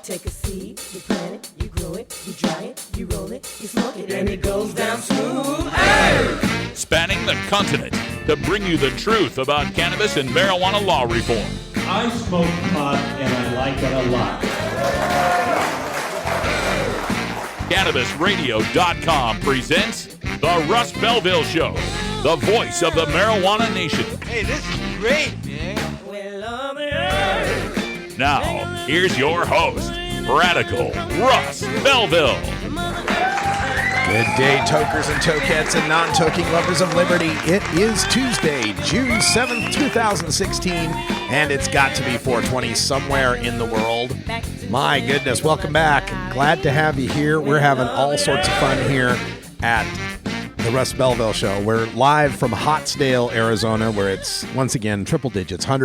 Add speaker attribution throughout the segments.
Speaker 1: Take a seed, you plant it, you grow it, you dry it, you roll it, you smoke it, and it goes down smooth. Hey!
Speaker 2: Spanning the continent to bring you the truth about cannabis and marijuana law reform.
Speaker 3: I smoke pot and I like it a lot.
Speaker 2: CannabisRadio.com presents The Russ Belville Show, the voice of the marijuana nation.
Speaker 4: Hey, this is great, man.
Speaker 2: Now, here's your host, Radical Russ Belville.
Speaker 5: Good day, tokers and tokettes and non-toking lovers of liberty. It is Tuesday, June 7th, 2016, and it's got to be 420 somewhere in the world. My goodness, welcome back. Glad to have you here. We're having all sorts of fun here at the Russ Belville Show. We're live from Hottsdale, Arizona, where it's, once again, triple digits, 6,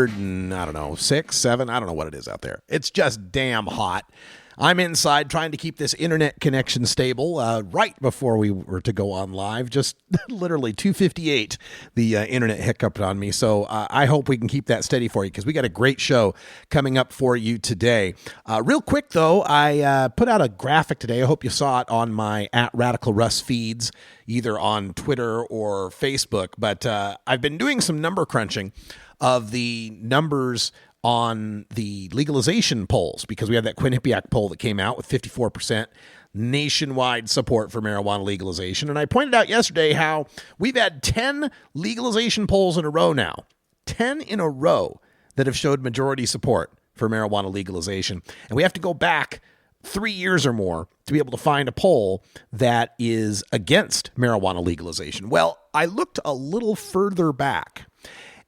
Speaker 5: 7, I don't know what it is out there. It's just damn hot. I'm inside trying to keep this internet connection stable. Right before we were to go on live, just literally 2:58, the internet hiccuped on me. So I hope we can keep that steady for you because we got a great show coming up for you today. Real quick, though, I put out a graphic today. I hope you saw it on my @RadicalRuss feeds, either on Twitter or Facebook. But I've been doing some number crunching of the numbers on the legalization polls, because we had that Quinnipiac poll that came out with 54% nationwide support for marijuana legalization. And I pointed out yesterday how we've had 10 legalization polls in a row now, 10 in a row that have showed majority support for marijuana legalization. And we have to go back 3 years or more to be able to find a poll that is against marijuana legalization. Well, I looked a little further back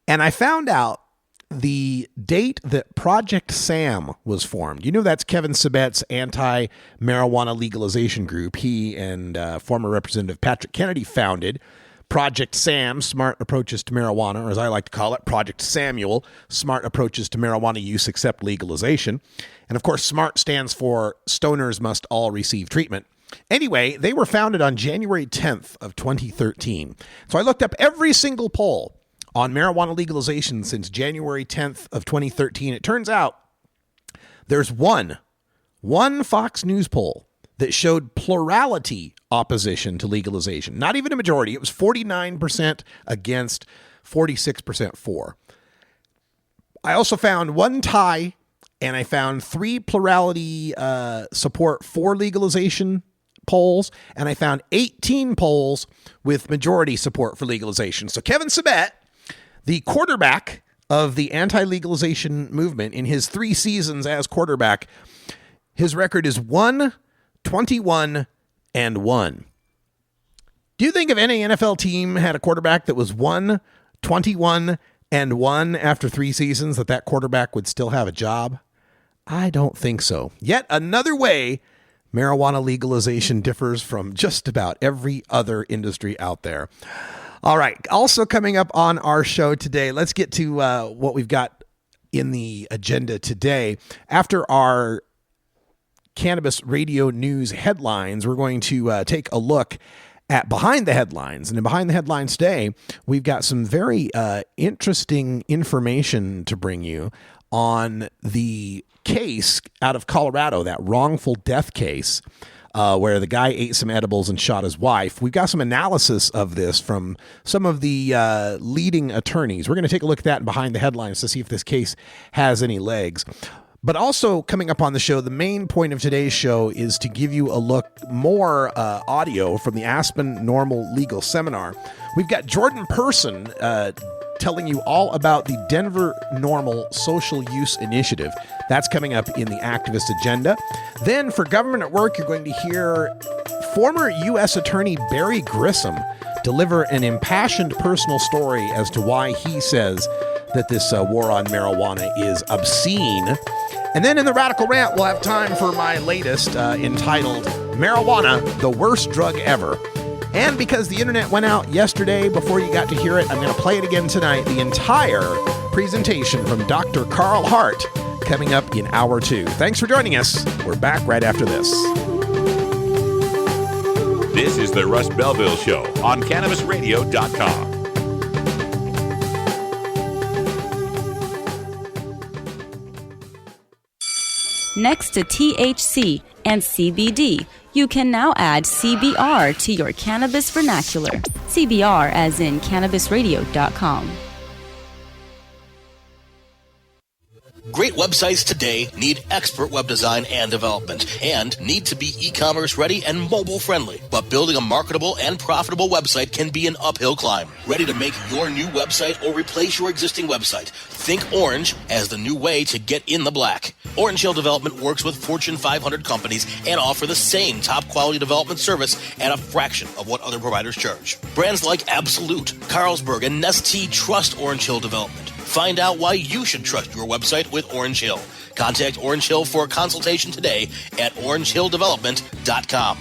Speaker 5: and I found out the date that Project SAM was formed. You know, that's Kevin Sabet's anti-marijuana legalization group. He and former Representative Patrick Kennedy founded Project SAM, Smart Approaches to Marijuana, or as I like to call it, Project Samuel, Smart Approaches to Marijuana Use Except Legalization. And of course, SMART stands for Stoners Must All Receive Treatment. Anyway, they were founded on January 10th of 2013. So I looked up every single poll on marijuana legalization since January 10th of 2013. It turns out there's one Fox News poll that showed plurality opposition to legalization. Not even a majority. It was 49% against, 46% for. I also found one tie, and I found 3 plurality support for legalization polls, and I found 18 polls with majority support for legalization. So Kevin Sabet, the quarterback of the anti-legalization movement, in his 3 seasons as quarterback, his record is 1-21-1. Do you think if any NFL team had a quarterback that was 1-21-1 after 3 seasons, that quarterback would still have a job? I don't think so. Yet another way marijuana legalization differs from just about every other industry out there. All right. Also coming up on our show today, let's get to what we've got in the agenda today. After our cannabis radio news headlines, we're going to take a look at Behind the Headlines. And in Behind the Headlines today, we've got some very interesting information to bring you on the case out of Colorado, that wrongful death case, where the guy ate some edibles and shot his wife. We've got some analysis of this from some of the leading attorneys. We're going to take a look at that Behind the Headlines to see if this case has any legs. But also coming up on the show, the main point of today's show is to give you a look, more audio from the Aspen Normal Legal Seminar. We've got Jordan Person telling you all about the Denver Normal Social Use Initiative. That's coming up in the activist agenda. Then for Government at Work, you're going to hear former U.S. Attorney Barry Grissom deliver an impassioned personal story as to why he says that this war on marijuana is obscene. And then in the Radical Rant, we'll have time for my latest entitled Marijuana, the Worst Drug Ever. And because the internet went out yesterday before you got to hear it, I'm going to play it again tonight. The entire presentation from Dr. Carl Hart coming up in hour 2. Thanks for joining us. We're back right after this.
Speaker 2: This is the Russ Belville Show on CannabisRadio.com.
Speaker 6: Next to THC and CBD, you can now add CBR to your cannabis vernacular. CBR as in CannabisRadio.com.
Speaker 7: Great websites today need expert web design and development and need to be e-commerce ready and mobile friendly. But building a marketable and profitable website can be an uphill climb. Ready to make your new website or replace your existing website? Think Orange as the new way to get in the black. Orange Hill Development works with Fortune 500 companies and offer the same top quality development service at a fraction of what other providers charge. Brands like Absolute, Carlsberg, and Nestea trust Orange Hill Development. Find out why you should trust your website with Orange Hill. Contact Orange Hill for a consultation today at orangehilldevelopment.com.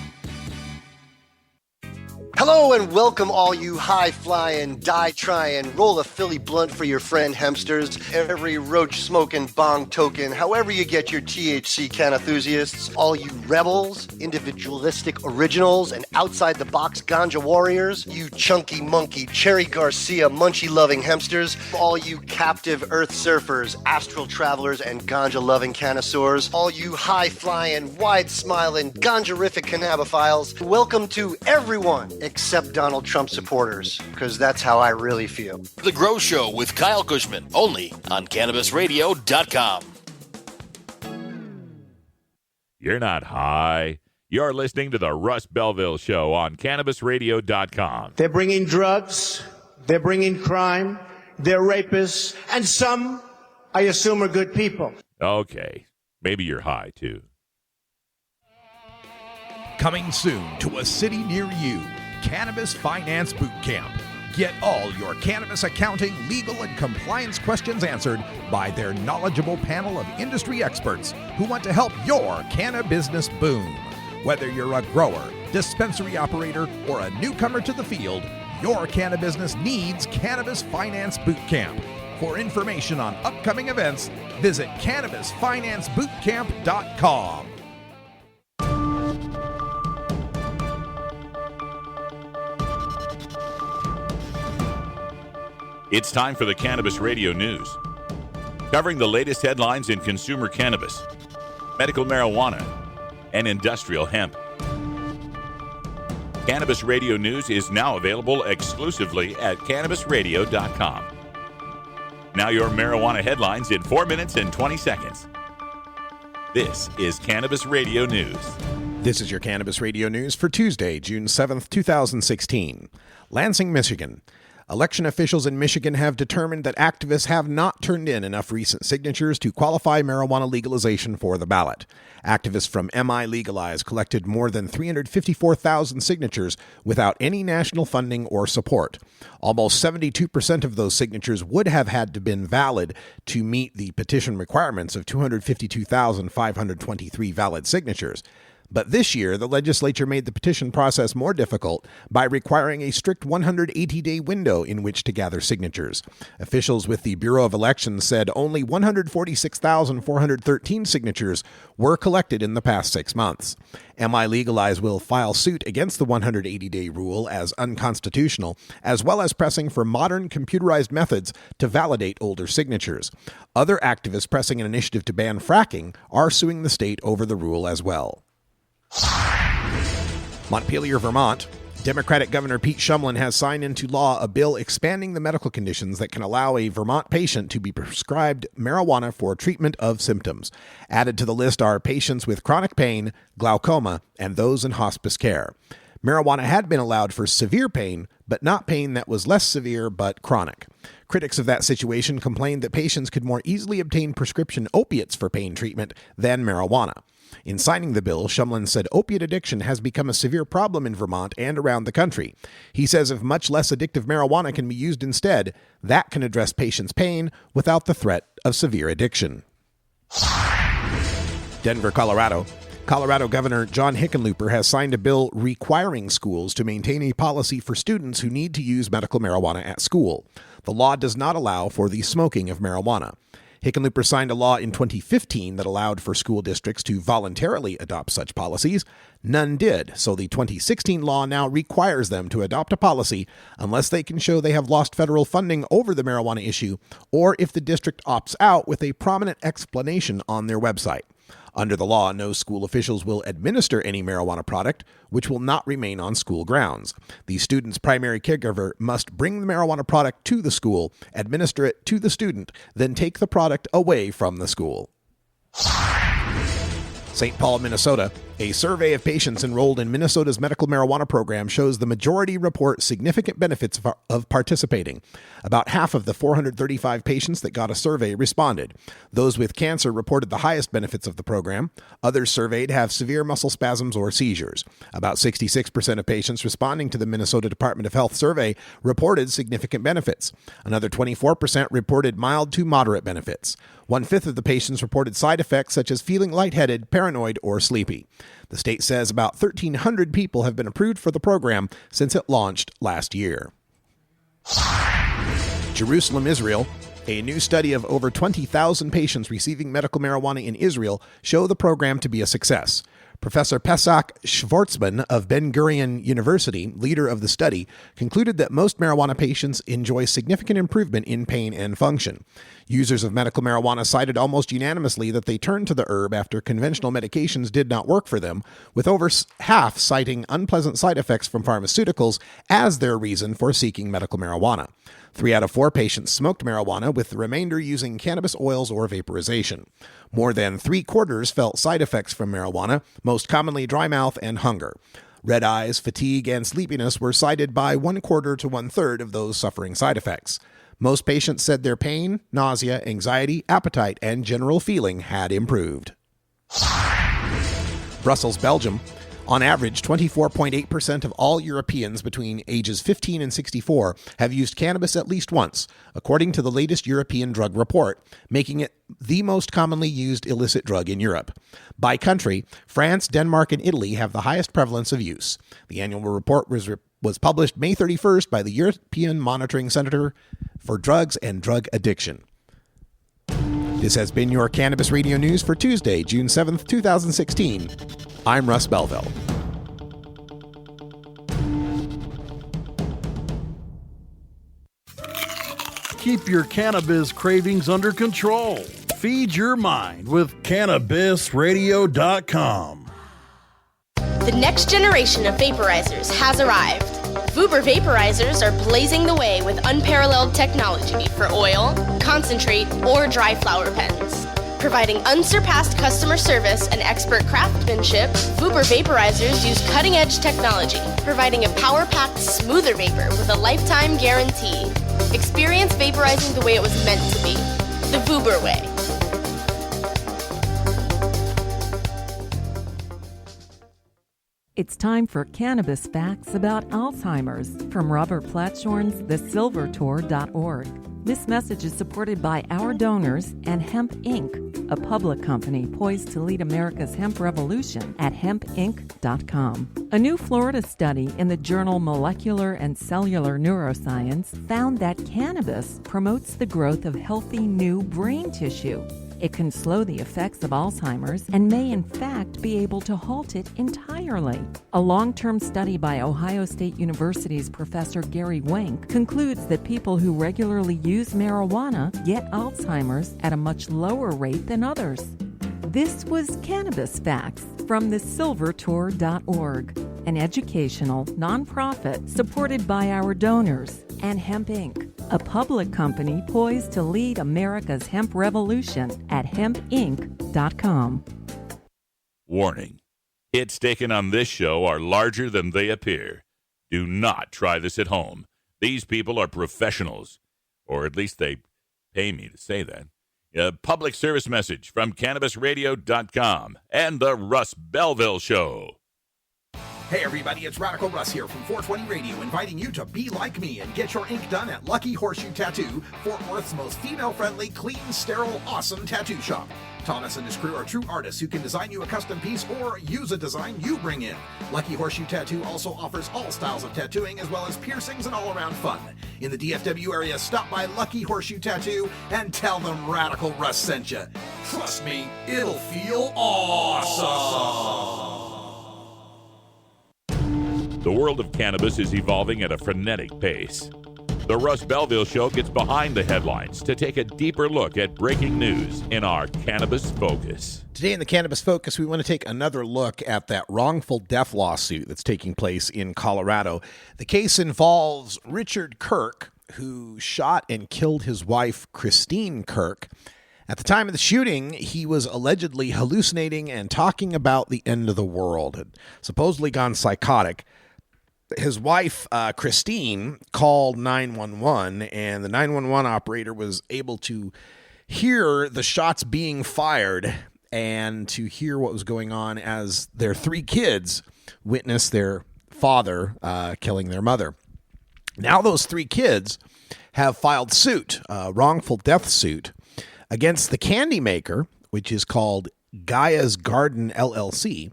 Speaker 8: Hello and welcome all you high-flying, die-trying, roll-a-Philly blunt for your friend hemsters, every roach-smoking bong token, however you get your THC can enthusiasts, all you rebels, individualistic originals, and outside-the-box ganja warriors, you chunky monkey, Cherry Garcia, munchie-loving hemsters, all you captive earth surfers, astral travelers, and ganja-loving connoisseurs, all you high-flying, wide-smiling, ganja-rific cannabophiles, welcome to everyone except Donald Trump supporters, because that's how I really feel.
Speaker 7: The Grow Show with Kyle Kushman, only on CannabisRadio.com.
Speaker 2: You're not high. You're listening to the Russ Belville Show on CannabisRadio.com.
Speaker 9: They're bringing drugs, they're bringing crime, they're rapists, and some, I assume, are good people.
Speaker 2: Okay, maybe you're high, too.
Speaker 5: Coming soon to a city near you, Cannabis Finance Boot Camp. Get all your cannabis accounting, legal, and compliance questions answered by their knowledgeable panel of industry experts who want to help your canna business boom. Whether you're a grower, dispensary operator, or a newcomer to the field, your canna business needs Cannabis Finance Boot Camp. For information on upcoming events, visit CannabisFinanceBootCamp.com.
Speaker 2: It's time for the Cannabis Radio News, covering the latest headlines in consumer cannabis, medical marijuana, and industrial hemp. Cannabis Radio News is now available exclusively at CannabisRadio.com. Now your marijuana headlines in 4 minutes and 20 seconds. This is Cannabis Radio News.
Speaker 5: This is your Cannabis Radio News for Tuesday, June 7th, 2016. Lansing, Michigan. Election officials in Michigan have determined that activists have not turned in enough recent signatures to qualify marijuana legalization for the ballot. Activists from MI Legalize collected more than 354,000 signatures without any national funding or support. Almost 72% of those signatures would have had to been valid to meet the petition requirements of 252,523 valid signatures. But this year, the legislature made the petition process more difficult by requiring a strict 180-day window in which to gather signatures. Officials with the Bureau of Elections said only 146,413 signatures were collected in the past 6 months. MI Legalize will file suit against the 180-day rule as unconstitutional, as well as pressing for modern computerized methods to validate older signatures. Other activists pressing an initiative to ban fracking are suing the state over the rule as well. Montpelier, Vermont. Democratic Governor Pete Shumlin has signed into law a bill expanding the medical conditions that can allow a Vermont patient to be prescribed marijuana for treatment of symptoms. Added to the list are patients with chronic pain, glaucoma, and those in hospice care. Marijuana had been allowed for severe pain, but not pain that was less severe but chronic. Critics of that situation complained that patients could more easily obtain prescription opiates for pain treatment than marijuana. In signing the bill, Shumlin said opiate addiction has become a severe problem in Vermont and around the country. He says if much less addictive marijuana can be used instead, that can address patients' pain without the threat of severe addiction. Denver, Colorado. Colorado Governor John Hickenlooper has signed a bill requiring schools to maintain a policy for students who need to use medical marijuana at school. The law does not allow for the smoking of marijuana. Hickenlooper signed a law in 2015 that allowed for school districts to voluntarily adopt such policies. None did, so the 2016 law now requires them to adopt a policy unless they can show they have lost federal funding over the marijuana issue, or if the district opts out with a prominent explanation on their website. Under the law, no school officials will administer any marijuana product which will not remain on school grounds. The student's primary caregiver must bring the marijuana product to the school, administer it to the student, then take the product away from the school. St. Paul, Minnesota. A survey of patients enrolled in Minnesota's medical marijuana program shows the majority report significant benefits of participating. About half of the 435 patients that got a survey responded. Those with cancer reported the highest benefits of the program. Others surveyed have severe muscle spasms or seizures. About 66% of patients responding to the Minnesota Department of Health survey reported significant benefits. Another 24% reported mild to moderate benefits. 1/5 of the patients reported side effects such as feeling lightheaded, paranoid, or sleepy. The state says about 1,300 people have been approved for the program since it launched last year. Jerusalem, Israel. A new study of over 20,000 patients receiving medical marijuana in Israel show the program to be a success. Professor Pesach Schwartzman of Ben-Gurion University, leader of the study, concluded that most marijuana patients enjoy significant improvement in pain and function. Users of medical marijuana cited almost unanimously that they turned to the herb after conventional medications did not work for them, with over half citing unpleasant side effects from pharmaceuticals as their reason for seeking medical marijuana. 3 out of 4 patients smoked marijuana, with the remainder using cannabis oils or vaporization. More than 3/4 felt side effects from marijuana, most commonly dry mouth and hunger. Red eyes, fatigue, and sleepiness were cited by 1/4 to 1/3 of those suffering side effects. Most patients said their pain, nausea, anxiety, appetite, and general feeling had improved. Brussels, Belgium. On average, 24.8% of all Europeans between ages 15 and 64 have used cannabis at least once, according to the latest European drug report, making it the most commonly used illicit drug in Europe. By country, France, Denmark, and Italy have the highest prevalence of use. The annual report was published May 31st by the European Monitoring Center for Drugs and Drug Addiction. This has been your Cannabis Radio News for Tuesday, June 7th, 2016. I'm Russ Belville.
Speaker 10: Keep your cannabis cravings under control. Feed your mind with CannabisRadio.com.
Speaker 11: The next generation of vaporizers has arrived. Vuber vaporizers are blazing the way with unparalleled technology for oil, concentrate, or dry flower pens. Providing unsurpassed customer service and expert craftsmanship, Vuber vaporizers use cutting-edge technology, providing a power-packed, smoother vapor with a lifetime guarantee. Experience vaporizing the way it was meant to be. The Vuber way.
Speaker 12: It's time for cannabis facts about Alzheimer's from Robert Platshorn's thesilvertour.org. This message is supported by our donors and Hemp Inc., a public company poised to lead America's hemp revolution at hempinc.com. A new Florida study in the journal Molecular and Cellular Neuroscience found that cannabis promotes the growth of healthy new brain tissue. It can slow the effects of Alzheimer's and may in fact be able to halt it entirely. A long-term study by Ohio State University's Professor Gary Wenk concludes that people who regularly use marijuana get Alzheimer's at a much lower rate than others. This was Cannabis Facts from thesilvertour.org, an educational nonprofit supported by our donors and Hemp Inc., a public company poised to lead America's hemp revolution at hempinc.com.
Speaker 2: Warning. Hits taken on this show are larger than they appear. Do not try this at home. These people are professionals, or at least they pay me to say that. A public service message from CannabisRadio.com and the Russ Belville Show.
Speaker 5: Hey everybody, it's Radical Russ here from 420 Radio, inviting you to be like me and get your ink done at Lucky Horseshoe Tattoo, Fort Worth's most female-friendly, clean, sterile, awesome tattoo shop. Thomas and his crew are true artists who can design you a custom piece or use a design you bring in. Lucky Horseshoe Tattoo also offers all styles of tattooing as well as piercings and all-around fun. In the DFW area, stop by Lucky Horseshoe Tattoo and tell them Radical Russ sent you. Trust me, it'll feel awesome.
Speaker 2: The world of cannabis is evolving at a frenetic pace. The Russ Belville Show gets behind the headlines to take a deeper look at breaking news in our Cannabis Focus.
Speaker 5: Today in the Cannabis Focus, we want to take another look at that wrongful death lawsuit that's taking place in Colorado. The case involves Richard Kirk, who shot and killed his wife, Christine Kirk. At the time of the shooting, he was allegedly hallucinating and talking about the end of the world, had supposedly gone psychotic. His wife, Christine, called 911, and the 911 operator was able to hear the shots being fired and to hear what was going on as their three kids witnessed their father killing their mother. Now those three kids have filed suit, a wrongful death suit, against the candy maker, which is called Gaia's Garden LLC,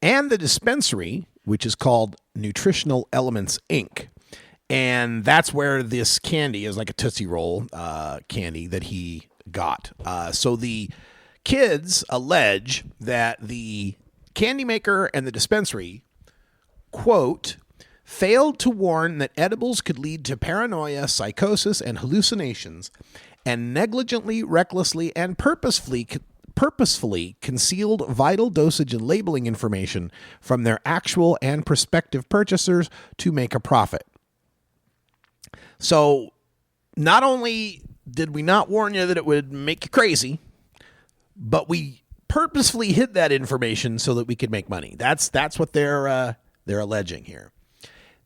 Speaker 5: and the dispensary, which is called Nutritional Elements, Inc. And that's where this candy is, like a Tootsie Roll candy that he got. So the kids allege that the candy maker and the dispensary, quote, failed to warn that edibles could lead to paranoia, psychosis, and hallucinations, and negligently, recklessly, and purposefully concealed vital dosage and labeling information from their actual and prospective purchasers to make a profit. So not only did we not warn you that it would make you crazy, but we purposefully hid that information so that we could make money. That's what they're alleging here.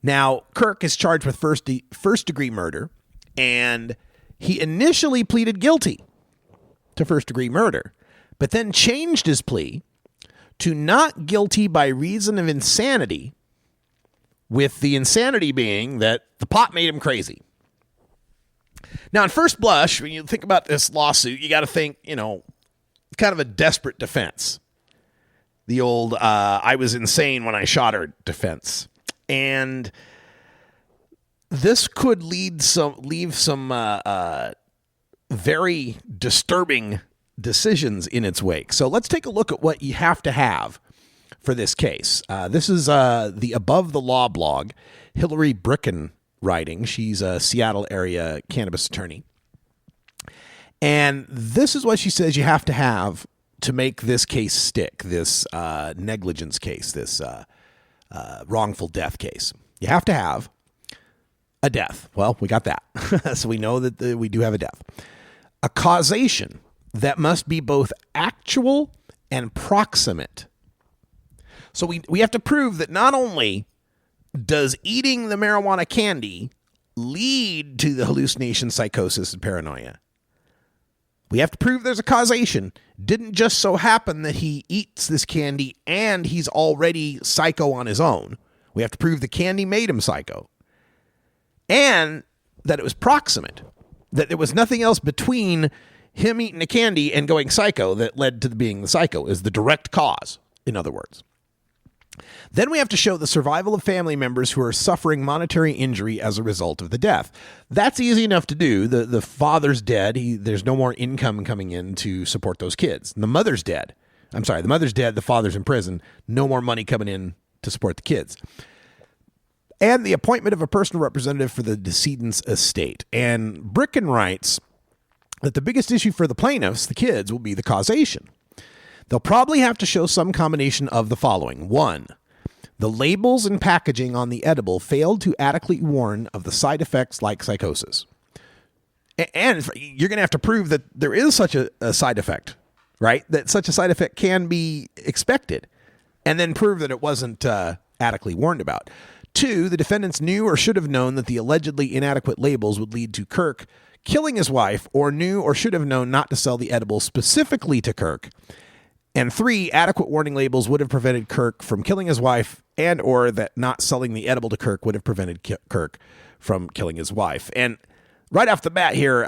Speaker 5: Now, Kirk is charged with first-degree murder, and he initially pleaded guilty to first-degree murder, but then changed his plea to not guilty by reason of insanity, with the insanity being that the pot made him crazy. Now, on first blush, when you think about this lawsuit, you got to think, kind of a desperate defense. The old, I was insane when I shot her defense. And this could leave some very disturbing decisions in its wake. So let's take a look at what you have to have for this case. This is the Above the Law blog, Hillary Bricken writing. She's a Seattle area cannabis attorney. And this is what she says you have to have to make this case stick, this negligence case, this wrongful death case. You have to have a death. Well, we got that. So we know that we do have a death. A causation that must be both actual and proximate. So we have to prove that not only does eating the marijuana candy lead to the hallucination, psychosis, and paranoia, we have to prove there's a causation. Didn't just so happen that he eats this candy and he's already psycho on his own. We have to prove the candy made him psycho. And that it was proximate. That there was nothing else between him eating the candy and going psycho that led to being the psycho, is the direct cause, in other words. Then we have to show the survival of family members who are suffering monetary injury as a result of the death. That's easy enough to do. The father's dead. There's no more income coming in to support those kids. And the mother's dead. The mother's dead. The father's in prison. No more money coming in to support the kids. And the appointment of a personal representative for the decedent's estate. And Bricken writes that the biggest issue for the plaintiffs, the kids, will be the causation. They'll probably have to show some combination of the following. 1, the labels and packaging on the edible failed to adequately warn of the side effects like psychosis. And you're going to have to prove that there is such a side effect, right? That such a side effect can be expected. And then prove that it wasn't adequately warned about. 2, the defendants knew or should have known that the allegedly inadequate labels would lead to Kirk killing his wife, or knew or should have known not to sell the edible specifically to Kirk. And 3, adequate warning labels would have prevented Kirk from killing his wife, and or that not selling the edible to Kirk would have prevented Kirk from killing his wife. And right off the bat here,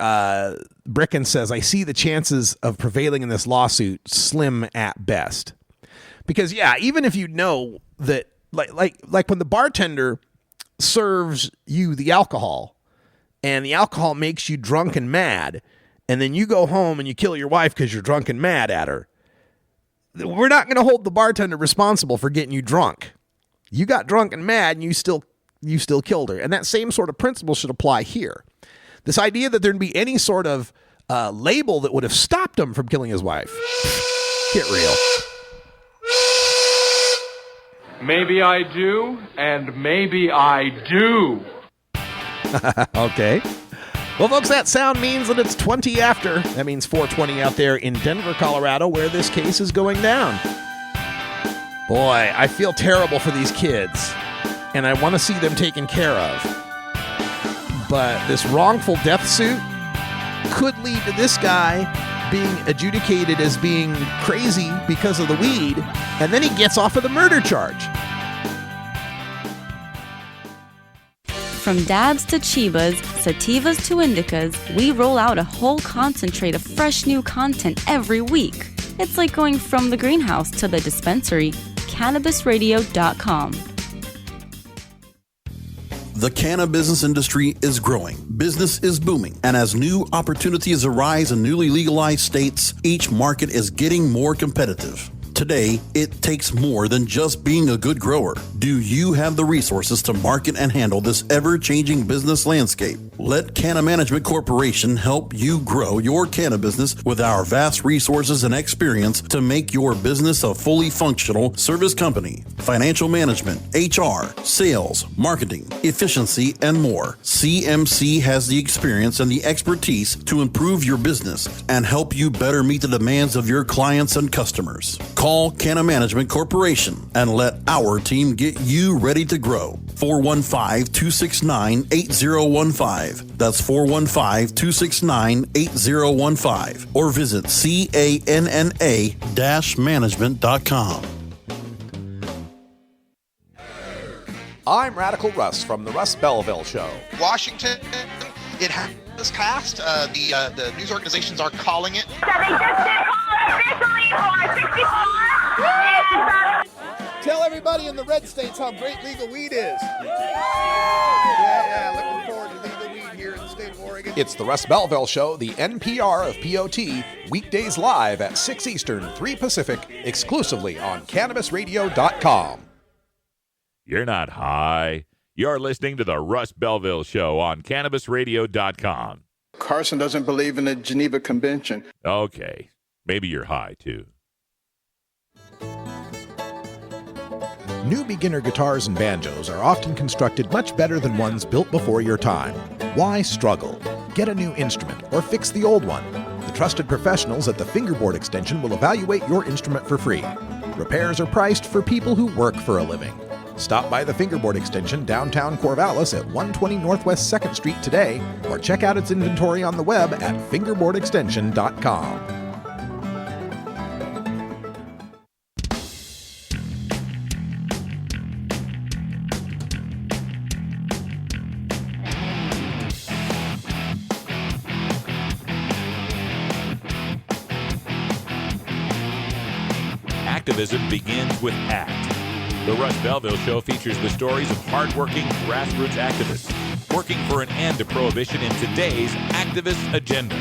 Speaker 5: Bricken says, I see the chances of prevailing in this lawsuit slim at best. Because, yeah, even if you know that, like when the bartender serves you the alcohol, and the alcohol makes you drunk and mad, and then you go home and you kill your wife because you're drunk and mad at her, we're not going to hold the bartender responsible for getting you drunk. You got drunk and mad, and you still you still killed her. And that same sort of principle should apply here. This idea that there'd be any sort of label that would have stopped him from killing his wife. Get real.
Speaker 13: Maybe I do, and maybe I do.
Speaker 5: Okay. Well, folks, that sound means that it's 20 after. That means 4:20 out there in Denver, Colorado, where this case is going down. Boy, I feel terrible for these kids, and I want to see them taken care of. But this wrongful death suit could lead to this guy being adjudicated as being crazy because of the weed, and then he gets off of the murder charge.
Speaker 6: From dabs to chivas, sativas to indicas, we roll out a whole concentrate of fresh new content every week. It's like going from the greenhouse to the dispensary. CannabisRadio.com.
Speaker 14: The cannabis industry is growing, business is booming, and as new opportunities arise in newly legalized states, each market is getting more competitive. Today, it takes more than just being a good grower. Do you have the resources to market and handle this ever-changing business landscape? Let Canna Management Corporation help you grow your canna business with our vast resources and experience to make your business a fully functional service company. Financial management, HR, sales, marketing, efficiency, and more. CMC has the experience and the expertise to improve your business and help you better meet the demands of your clients and customers. Call Canna Management Corporation and let our team get you ready to grow. 415-269-8015. That's 415-269-8015. Or visit canna-management.com.
Speaker 5: I'm Radical Russ from the Russ Belville Show.
Speaker 15: Washington, it has passed. The news organizations are calling it.
Speaker 16: So they just did call it officially for 64.
Speaker 17: Tell everybody in the red states how great legal weed is. Yeah, looking forward to legal weed here in the state of Oregon.
Speaker 5: It's the Russ Belville Show, the NPR of POT, weekdays live at 6 Eastern, 3 Pacific, exclusively on CannabisRadio.com.
Speaker 2: You're not high. You're listening to the Russ Belville Show on CannabisRadio.com.
Speaker 17: Carson doesn't believe in the Geneva Convention.
Speaker 2: Okay. Maybe you're high, too.
Speaker 5: New beginner guitars and banjos are often constructed much better than ones built before your time. Why struggle? Get a new instrument or fix the old one. The trusted professionals at the Fingerboard Extension will evaluate your instrument for free. Repairs are priced for people who work for a living. Stop by the Fingerboard Extension downtown Corvallis at 120 Northwest 2nd Street today, or check out its inventory on the web at fingerboardextension.com.
Speaker 2: Activism begins with ACT. The Russ Belville Show features the stories of hardworking grassroots activists working for an end to prohibition in today's activist agenda.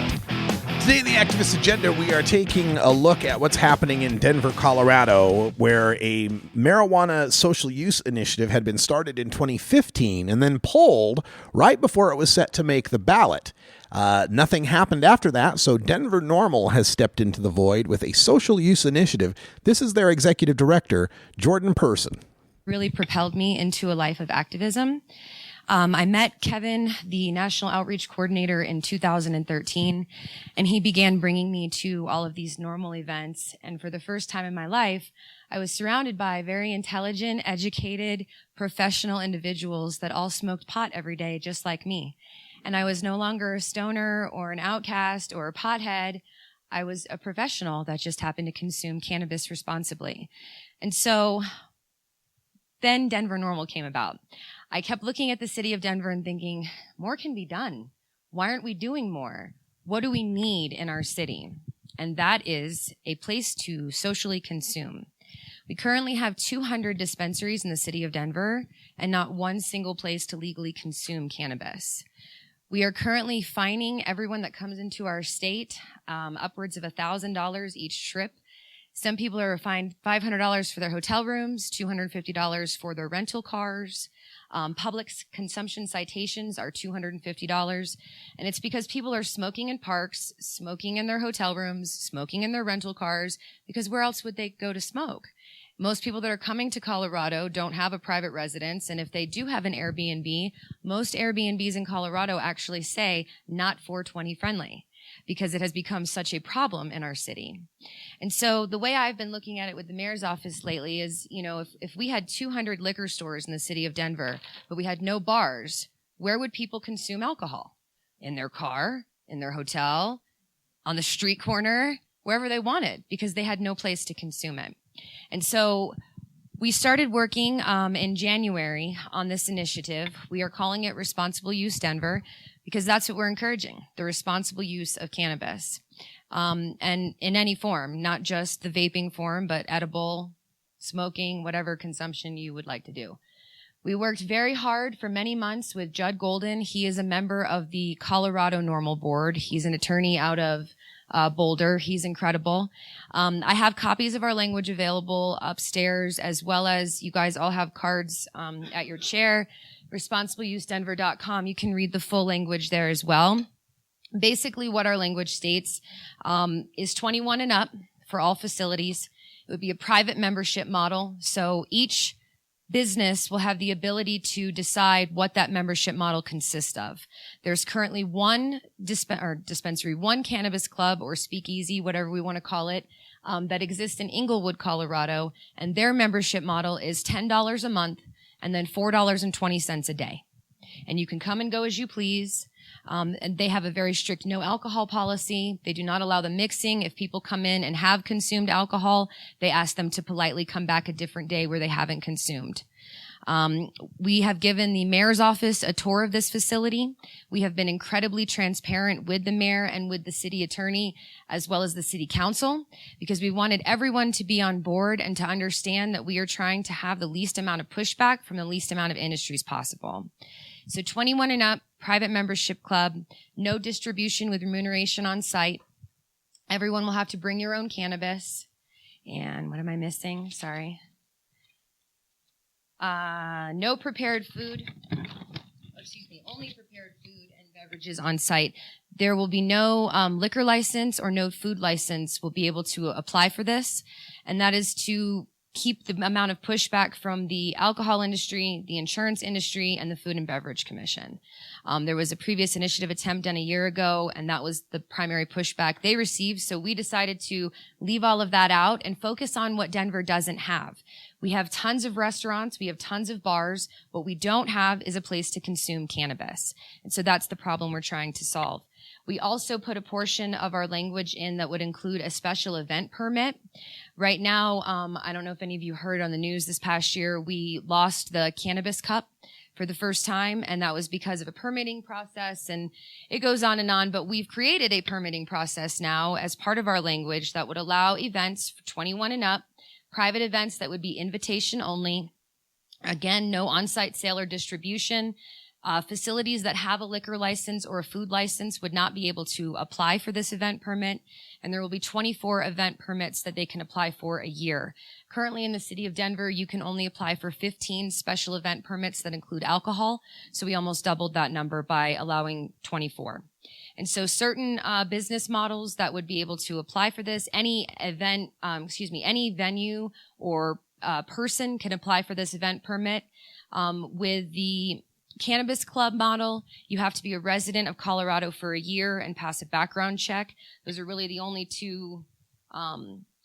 Speaker 5: Today in the Activist Agenda, we are taking a look at what's happening in Denver, Colorado, where a marijuana social use initiative had been started in 2015 and then pulled right before it was set to make the ballot. Nothing happened after that, so Denver NORML has stepped into the void with a social use initiative. This is their executive director, Jordan Person.
Speaker 18: Really propelled me into a life of activism. I met Kevin, the National Outreach Coordinator, in 2013, and he began bringing me to all of these NORML events. And for the first time in my life, I was surrounded by very intelligent, educated, professional individuals that all smoked pot every day, just like me. And I was no longer a stoner or an outcast or a pothead. I was a professional that just happened to consume cannabis responsibly. And so then Denver NORML came about. I kept looking at the city of Denver and thinking, more can be done. Why aren't we doing more? What do we need in our city? And that is a place to socially consume. We currently have 200 dispensaries in the city of Denver and not one single place to legally consume cannabis. We are currently fining everyone that comes into our state upwards of $1,000 each trip, Some people are fined $500 for their hotel rooms, $250 for their rental cars. Public consumption citations are $250. And it's because people are smoking in parks, smoking in their hotel rooms, smoking in their rental cars, because where else would they go to smoke? Most people that are coming to Colorado don't have a private residence, and if they do have an Airbnb, most Airbnbs in Colorado actually say not 420 friendly, because it has become such a problem in our city. And so the way I've been looking at it with the mayor's office lately is, you know, if we had 200 liquor stores in the city of Denver, but we had no bars, where would people consume alcohol? In their car, in their hotel, on the street corner, wherever they wanted, because they had no place to consume it. And so we started working in January on this initiative. We are calling it Responsible Use Denver, because that's what we're encouraging, the responsible use of cannabis. And in any form, not just the vaping form, but edible, smoking, whatever consumption you would like to do. We worked very hard for many months with Judd Golden. He is a member of the Colorado Normal Board. He's an attorney out of Boulder. He's incredible. I have copies of our language available upstairs, as well as you guys all have cards at your chair. ResponsibleUseDenver.com. You can read the full language there as well. Basically, what our language states is 21 and up for all facilities. It would be a private membership model, so each business will have the ability to decide what that membership model consists of. There's currently one dispensary, one cannabis club or speakeasy, whatever we want to call it, that exists in Inglewood, Colorado, and their membership model is $10 a month and then $4.20 a day. And you can come and go as you please. And they have a very strict no alcohol policy. They do not allow the mixing. If people come in and have consumed alcohol, they ask them to politely come back a different day where they haven't consumed. We have given the mayor's office a tour of this facility. We have been incredibly transparent with the mayor and with the city attorney, as well as the city council, because we wanted everyone to be on board and to understand that we are trying to have the least amount of pushback from the least amount of industries possible. So 21 and up, private membership club, no distribution with remuneration on site. Everyone will have to bring your own cannabis. And what am I missing? Sorry. No prepared food. Only prepared food and beverages on site. There will be no liquor license or no food license will be able to apply for this. And that is to keep the amount of pushback from the alcohol industry, the insurance industry, and the Food and Beverage Commission. There was a previous initiative attempt done a year ago, and that was the primary pushback they received. So we decided to leave all of that out and focus on what Denver doesn't have. We have tons of restaurants, we have tons of bars. What we don't have is a place to consume cannabis. And so that's the problem we're trying to solve. We also put a portion of our language in that would include a special event permit. Right now, I don't know if any of you heard on the news this past year, we lost the Cannabis Cup for the first time, and that was because of a permitting process, and it goes on, but we've created a permitting process now as part of our language that would allow events for 21 and up, private events that would be invitation only. Again, no on-site sale or distribution. Facilities that have a liquor license or a food license would not be able to apply for this event permit, and there will be 24 event permits that they can apply for a year. Currently in the city of Denver, you can only apply for 15 special event permits that include alcohol, so we almost doubled that number by allowing 24. And so certain business models that would be able to apply for this, any venue or person can apply for this event permit. With the Cannabis Club model, you have to be a resident of Colorado for a year and pass a background check. Those are really the only two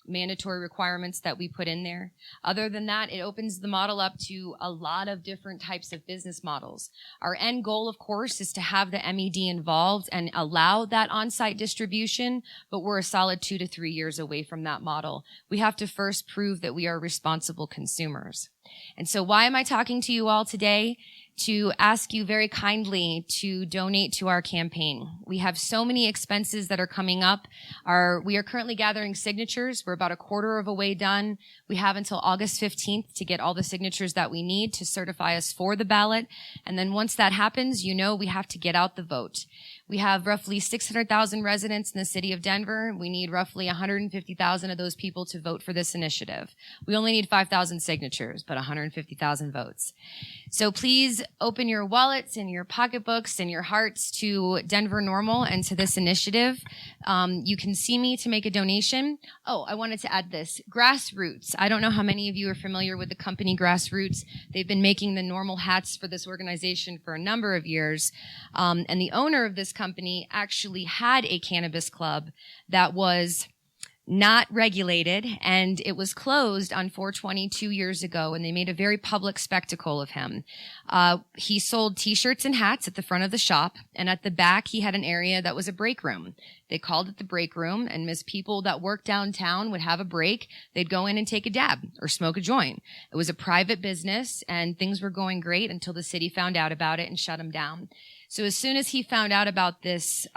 Speaker 18: mandatory requirements that we put in there. Other than that, it opens the model up to a lot of different types of business models. Our end goal, of course, is to have the MED involved and allow that on-site distribution, but we're a solid 2 to 3 years away from that model. We have to first prove that we are responsible consumers. And so why am I talking to you all today? To ask you very kindly to donate to our campaign. We have so many expenses that are coming up. We are currently gathering signatures. We're about a quarter of a way done. We have until August 15th to get all the signatures that we need to certify us for the ballot. And then once that happens, we have to get out the vote. We have roughly 600,000 residents in the city of Denver. We need roughly 150,000 of those people to vote for this initiative. We only need 5,000 signatures, but 150,000 votes. So please open your wallets and your pocketbooks and your hearts to Denver Normal and to this initiative. You can see me to make a donation. Oh, I wanted to add this. Grassroots. I don't know how many of you are familiar with the company Grassroots. They've been making the normal hats for this organization for a number of years. And the owner of this company actually had a cannabis club that was not regulated, and it was closed on 4/20 2 years ago, and they made a very public spectacle of him. He sold t-shirts and hats at the front of the shop, and at the back he had an area that was a break room. They called it the break room, and as people that worked downtown would have a break, they'd go in and take a dab or smoke a joint. It was a private business, and things were going great until the city found out about it and shut them down. So as soon as he found out about this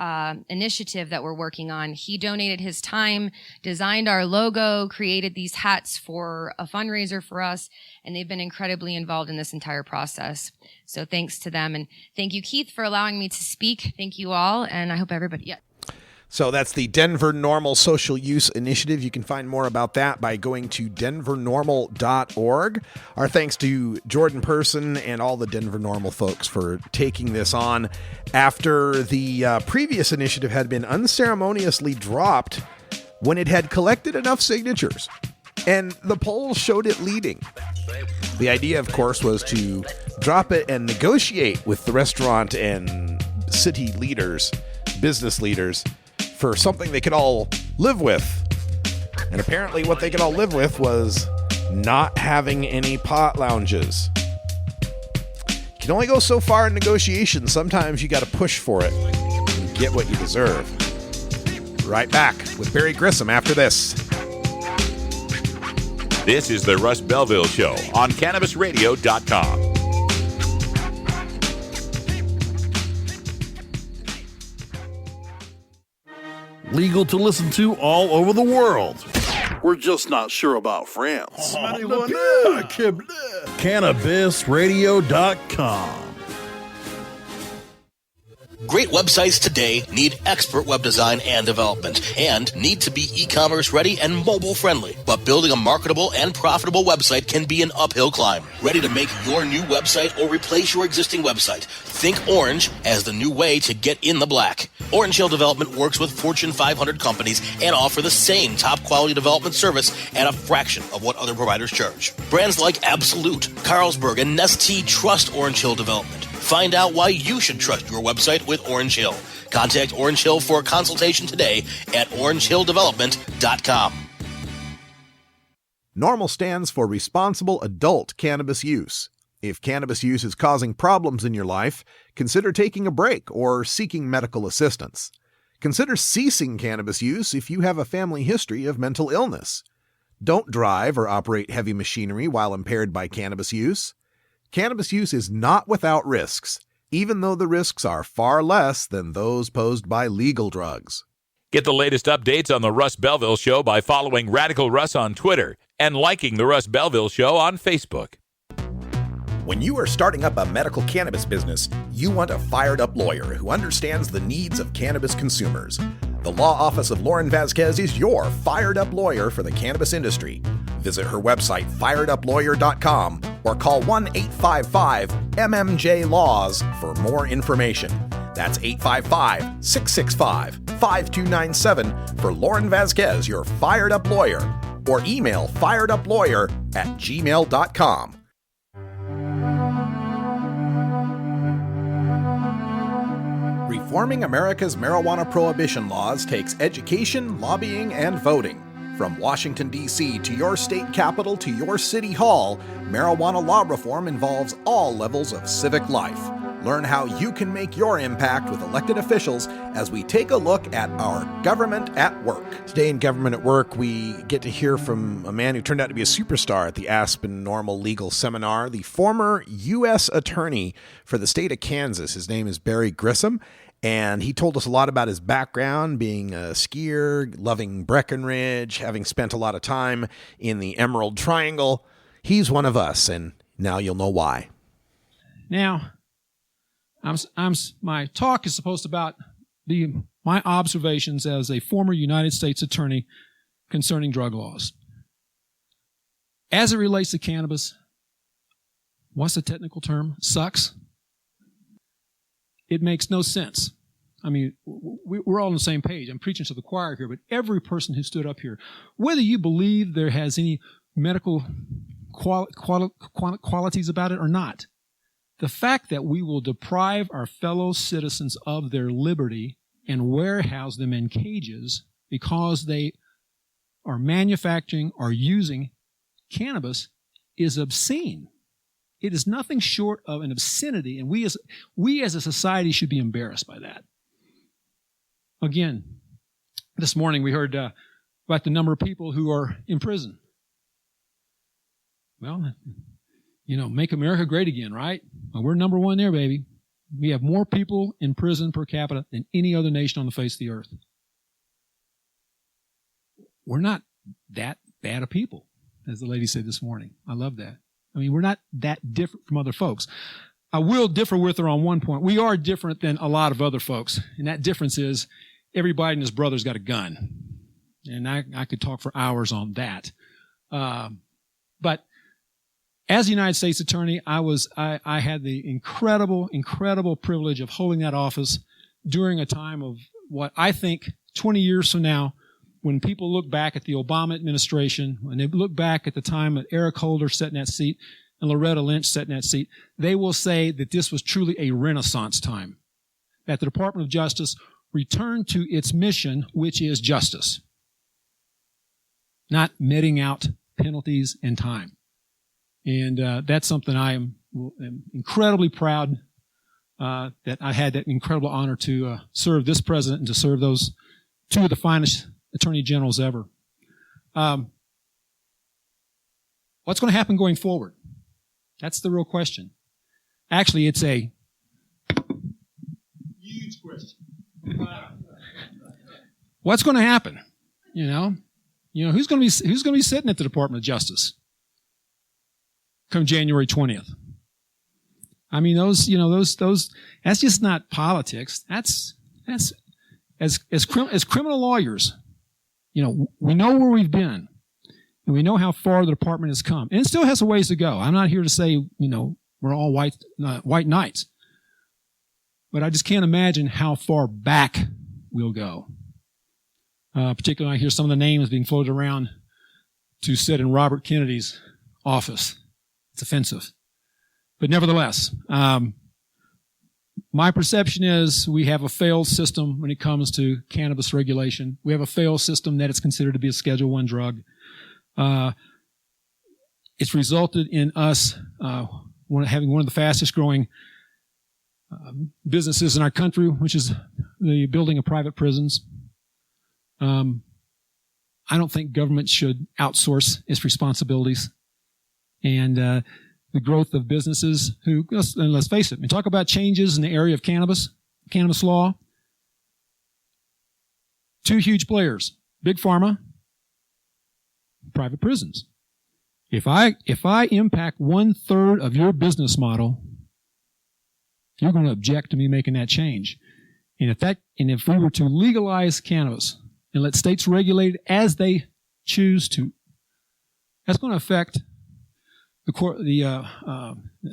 Speaker 18: initiative that we're working on, he donated his time, designed our logo, created these hats for a fundraiser for us, and they've been incredibly involved in this entire process. So thanks to them, and thank you, Keith, for allowing me to speak. Thank you all, and I hope everybody... Yeah.
Speaker 5: So that's the Denver Normal Social Use Initiative. You can find more about that by going to denvernormal.org. Our thanks to Jordan Person and all the Denver Normal folks for taking this on after the previous initiative had been unceremoniously dropped when it had collected enough signatures. And the polls showed it leading. The idea, of course, was to drop it and negotiate with the restaurant and city leaders, business leaders, for something they could all live with. And apparently what they could all live with was not having any pot lounges. You can only go so far in negotiations. Sometimes you got to push for it and get what you deserve. Right back with Barry Grissom after this.
Speaker 2: This is the Russ Belville Show on CannabisRadio.com.
Speaker 10: Legal to listen to all over the world. We're just not sure about France. CannabisRadio.com.
Speaker 7: Great websites today need expert web design and development and need to be e-commerce ready and mobile friendly. But building a marketable and profitable website can be an uphill climb. Ready to make your new website or replace your existing website? Think Orange as the new way to get in the black. Orange Hill Development works with Fortune 500 companies and offer the same top quality development service at a fraction of what other providers charge. Brands like Absolute, Carlsberg, and Nestea trust Orange Hill Development. Find out why you should trust your website with Orange Hill. Contact Orange Hill for a consultation today at orangehilldevelopment.com.
Speaker 5: Normal stands for responsible adult cannabis use. If cannabis use is causing problems in your life, consider taking a break or seeking medical assistance. Consider ceasing cannabis use if you have a family history of mental illness. Don't drive or operate heavy machinery while impaired by cannabis use. Cannabis use is not without risks, even though the risks are far less than those posed by legal drugs.
Speaker 2: Get the latest updates on the Russ Belville Show by following Radical Russ on Twitter and liking the Russ Belville Show on Facebook.
Speaker 5: When you are starting up a medical cannabis business, you want a fired-up lawyer who understands the needs of cannabis consumers. The law office of Lauren Vasquez is your fired-up lawyer for the cannabis industry. Visit her website, fireduplawyer.com, or call 1-855-MMJ-LAWS for more information. That's 855-665-5297 for Lauren Vasquez, your fired-up lawyer, or email fireduplawyer@gmail.com. Reforming America's marijuana prohibition laws takes education, lobbying, and voting. From Washington, D.C. to your state capital to your city hall, marijuana law reform involves all levels of civic life. Learn how you can make your impact with elected officials as we take a look at our government at work. Today in Government at Work, we get to hear from a man who turned out to be a superstar at the Aspen Normal Legal Seminar, the former U.S. Attorney for the state of Kansas. His name is Barry Grissom, and he told us a lot about his background, being a skier, loving Breckenridge, having spent a lot of time in the Emerald Triangle. He's one of us, and now you'll know why.
Speaker 19: Now, my talk is supposed to my observations as a former United States attorney concerning drug laws. As it relates to cannabis, what's the technical term? Sucks. It makes no sense. I mean, we're all on the same page. I'm preaching to the choir here, but every person who stood up here, whether you believe there has any medical qualities about it or not, the fact that we will deprive our fellow citizens of their liberty and warehouse them in cages because they are manufacturing or using cannabis is obscene. It is nothing short of an obscenity, and we as a society should be embarrassed by that. Again, this morning we heard about the number of people who are in prison. Well, make America great again, right? Well, we're number one there, baby. We have more people in prison per capita than any other nation on the face of the earth. We're not that bad of people, as the lady said this morning. I love that. I mean, we're not that different from other folks. I will differ with her on one point. We are different than a lot of other folks, and that difference is everybody and his brother's got a gun. And I could talk for hours on that. But as a United States attorney, I had the incredible privilege of holding that office during a time of what I think 20 years from now, when people look back at the Obama administration, when they look back at the time that Eric Holder sat in that seat and Loretta Lynch sat in that seat, they will say that this was truly a Renaissance time, that the Department of Justice returned to its mission, which is justice, not meting out penalties and time. And that's something I am incredibly proud that I had that incredible honor to serve this president and to serve those two of the finest attorney generals ever. What's going to happen going forward? That's the real question. Actually, it's a huge question. What's going to happen? Who's going to be sitting at the Department of Justice come January 20th? I mean, those that's just not politics. That's as criminal lawyers, we know where we've been, and we know how far the department has come, and it still has a ways to go. I'm not here to say, we're all white knights, but I just can't imagine how far back we'll go. Particularly, I hear some of the names being floated around to sit in Robert Kennedy's office. It's offensive, but nevertheless, my perception is we have a failed system when it comes to cannabis regulation. We have a failed system that is considered to be a Schedule I drug. It's resulted in us having one of the fastest growing businesses in our country, which is the building of private prisons. I don't think government should outsource its responsibilities. And the growth of businesses and let's face it, we talk about changes in the area of cannabis law. Two huge players, Big Pharma, private prisons. If I impact 1/3 of your business model, you're going to object to me making that change. And if we were to legalize cannabis and let states regulate it as they choose to, that's going to affect the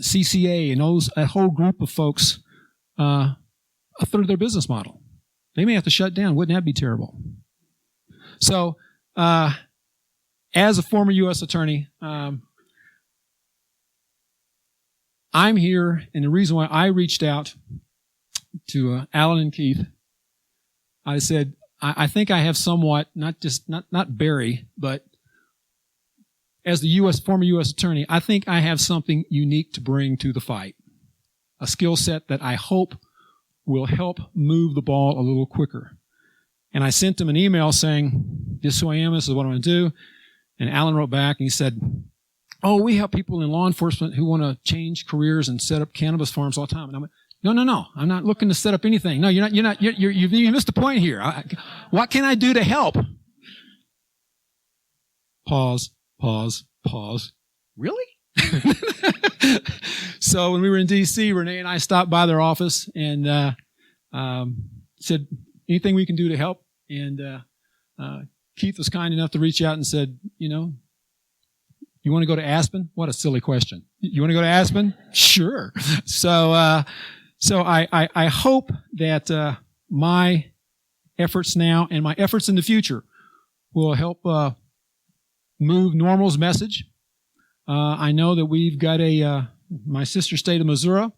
Speaker 19: CCA and that whole group of folks, 1/3 of their business model. They may have to shut down. Wouldn't that be terrible? So, as a former U.S. attorney, I'm here, and the reason why I reached out to Alan and Keith, I said, I think I have somewhat, not Barry, but as the former U.S. attorney, I think I have something unique to bring to the fight. A skill set that I hope will help move the ball a little quicker. And I sent him an email saying, this is who I am, this is what I'm going to do. And Alan wrote back and he said, we help people in law enforcement who want to change careers and set up cannabis farms all the time. And I went, no, I'm not looking to set up anything. No, you missed the point here. What can I do to help? Pause. Really? So when we were in D.C., Renee and I stopped by their office and said, anything we can do to help? And Keith was kind enough to reach out and said, you want to go to Aspen? What a silly question. You want to go to Aspen? Sure. So I hope that my efforts now and my efforts in the future will help move Normal's message. I know that we've got my sister state of Missouri.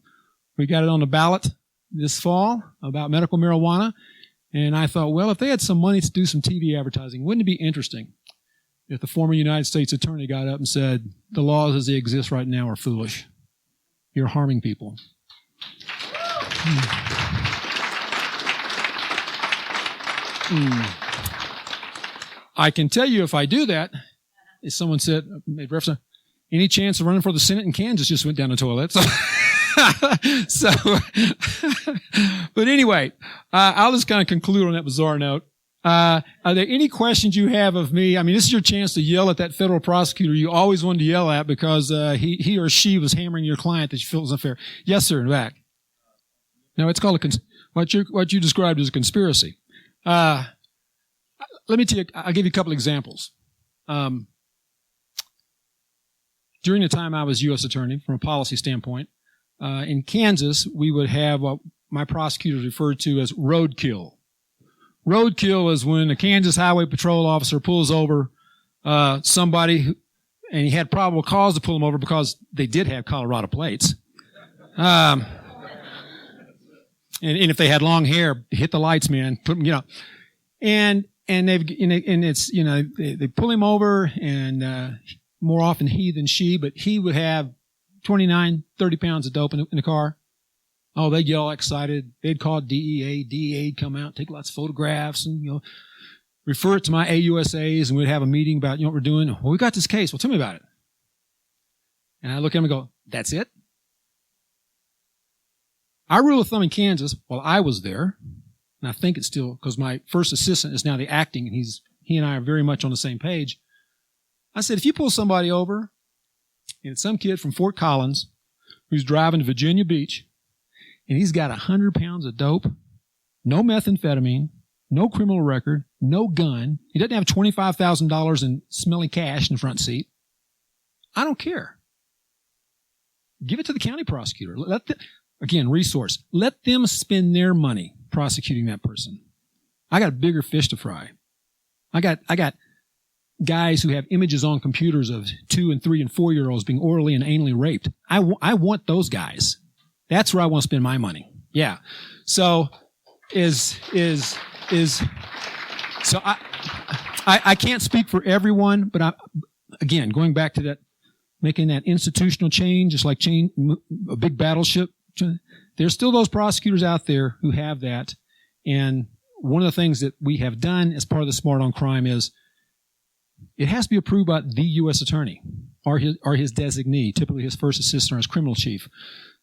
Speaker 19: We got it on the ballot this fall about medical marijuana. And I thought, well, if they had some money to do some TV advertising, wouldn't it be interesting if the former United States attorney got up and said, the laws as they exist right now are foolish. You're harming people. I can tell you if I do that, if someone said, made reference, any chance of running for the Senate in Kansas just went down the toilet. So, but anyway, I'll just kind of conclude on that bizarre note. Are there any questions you have of me? I mean, this is your chance to yell at that federal prosecutor you always wanted to yell at because he or she was hammering your client that you feel was unfair. Yes, sir, in the back. No, it's called what you described as a conspiracy. Let me tell you, I'll give you a couple examples. During the time I was U.S. attorney, from a policy standpoint, in Kansas, we would have what my prosecutors referred to as roadkill. Roadkill is when a Kansas Highway Patrol officer pulls over somebody and he had probable cause to pull them over because they did have Colorado plates. And if they had long hair, hit the lights, man. Put them, and they pull him over, and more often he than she, but he would have 29, 30 pounds of dope in the car. Oh, they'd get all excited. They'd call DEA. DEA'd come out, take lots of photographs, and refer it to my AUSAs, and we'd have a meeting about what we're doing. Well, we got this case. Well, tell me about it. And I look at him and go, that's it? Our rule of thumb in Kansas, while I was there, and I think it's still, because my first assistant is now the acting, and he and I are very much on the same page. I said, if you pull somebody over, and it's some kid from Fort Collins who's driving to Virginia Beach, and he's got 100 pounds of dope, no methamphetamine, no criminal record, no gun, he doesn't have $25,000 in smelly cash in the front seat, I don't care. Give it to the county prosecutor. Again, resource. Let them spend their money prosecuting that person. I got a bigger fish to fry. I got guys who have images on computers of 2 and 3 and 4-year-olds being orally and anally raped. I want those guys. That's where I want to spend my money. Yeah. So so I can't speak for everyone, but again, going back to that, making that institutional change, just like a big battleship. There's still those prosecutors out there who have that. And one of the things that we have done as part of the Smart on Crime is it has to be approved by the U.S. attorney or his designee, typically his first assistant or his criminal chief.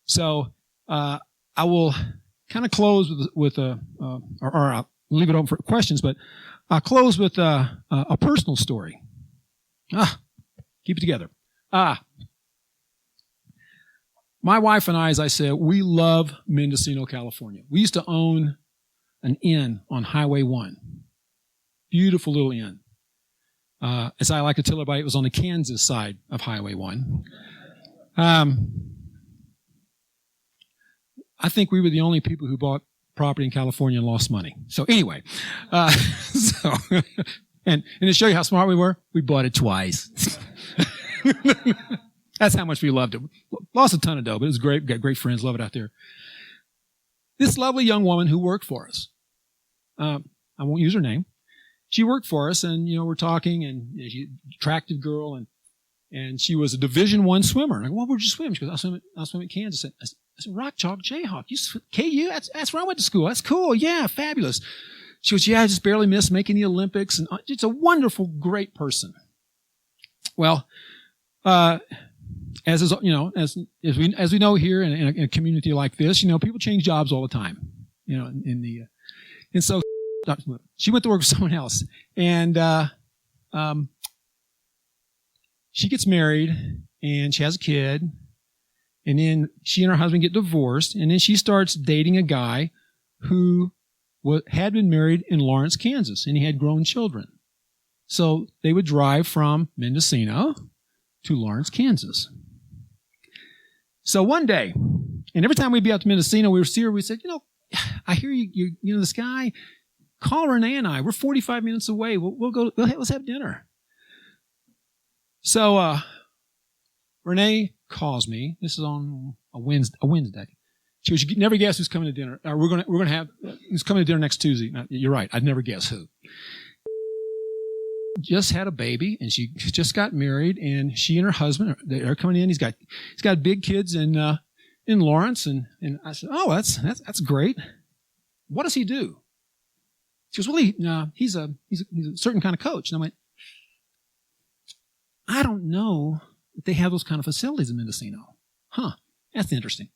Speaker 19: So I will kind of close with or I'll leave it open for questions, but I'll close with a personal story. Keep it together. My wife and I, as I said, we love Mendocino, California. We used to own an inn on Highway 1. Beautiful little inn. As I like to tell everybody, it was on the Kansas side of Highway 1. I think we were the only people who bought property in California and lost money. So anyway, and to show you how smart we were, we bought it twice. That's how much we loved it. Lost a ton of dough, but it was great. Got great friends. Love it out there. This lovely young woman who worked for us, I won't use her name. She worked for us, and we're talking, and she's an attractive girl, and she was a Division I swimmer. And I go, well, where'd you swim? She goes, I swim at Kansas. I said, Rock Chalk Jayhawk. KU? That's where I went to school. That's cool. Yeah, fabulous. She goes, yeah, I just barely missed making the Olympics, and it's a wonderful, great person. Well, as we know here in a community like this, people change jobs all the time. And so she went to work with someone else, and she gets married, and she has a kid, and then she and her husband get divorced, and then she starts dating a guy who had been married in Lawrence, Kansas, and he had grown children. So they would drive from Mendocino to Lawrence, Kansas. So one day, and every time we'd be out to Mendocino, we would see her, we said, I hear you know this guy, call Renee and I. We're 45 minutes away. We'll go, let's have dinner. So Renee calls me. This is on a Wednesday. She goes, "You never guess who's coming to dinner. We're gonna have who's coming to dinner next Tuesday." Now, you're right. I'd never guess who. Just had a baby, and she just got married, and she and her husband they're coming in. He's got big kids in Lawrence, and I said, "Oh, that's great. What does he do?" She goes, "Well, he's a certain kind of coach." And I went, "I don't know that they have those kind of facilities in Mendocino." Huh? That's interesting.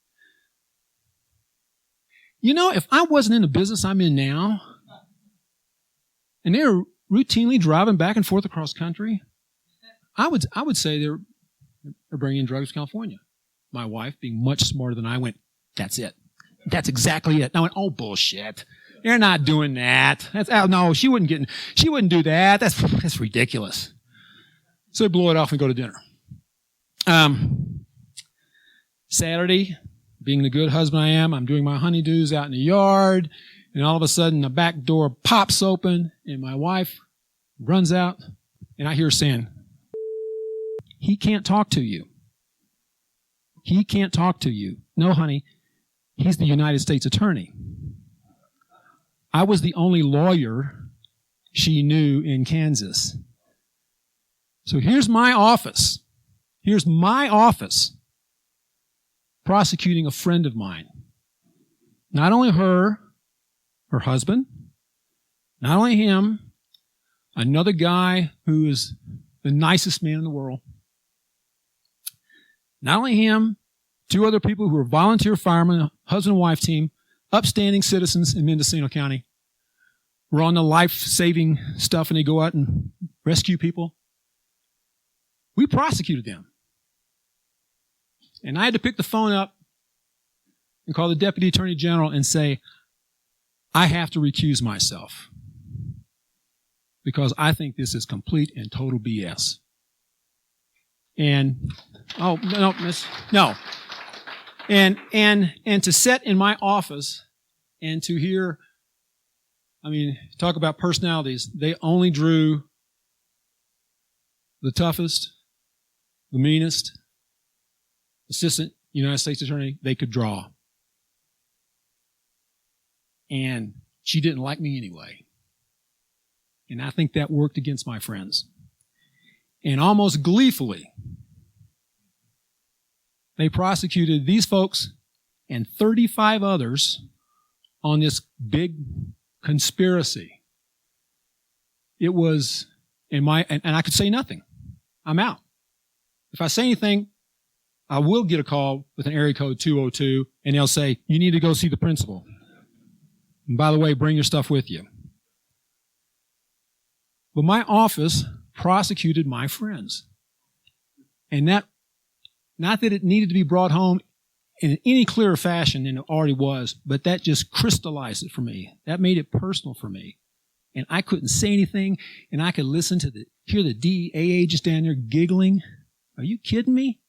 Speaker 19: If I wasn't in the business I'm in now, and they're routinely driving back and forth across country, I would say they're bringing in drugs to California. My wife, being much smarter than I, went, "That's it. That's exactly it." And I went, "Oh, bullshit. They're not doing that. No, she wouldn't do that. That's ridiculous." So we blow it off and go to dinner. Saturday, being the good husband I am, I'm doing my honeydews out in the yard, and all of a sudden the back door pops open, and my wife runs out, and I hear her saying, "He can't talk to you. He can't talk to you." "No, honey, he's the United States attorney." I was the only lawyer she knew in Kansas. So here's my office. Here's my office prosecuting a friend of mine. Not only her husband, not only him, another guy who is the nicest man in the world. Not only him, two other people who are volunteer firemen, a husband and wife team, upstanding citizens in Mendocino County. We're on the life-saving stuff, and they go out and rescue people. We prosecuted them. And I had to pick the phone up and call the Deputy Attorney General and say, "I have to recuse myself because I think this is complete and total BS." And, oh, no, miss, no. And to sit in my office and to hear, talk about personalities, they only drew the toughest, the meanest assistant United States attorney they could draw. And she didn't like me anyway. And I think that worked against my friends. And almost gleefully, they prosecuted these folks and 35 others on this big conspiracy. It was and I could say nothing. I'm out. If I say anything, I will get a call with an area code 202, and they'll say, "You need to go see the principal. And by the way, bring your stuff with you." But my office prosecuted my friends. And not that it needed to be brought home in any clearer fashion than it already was, but that just crystallized it for me. That made it personal for me. And I couldn't say anything, and I could hear the DEA agents down there giggling. Are you kidding me?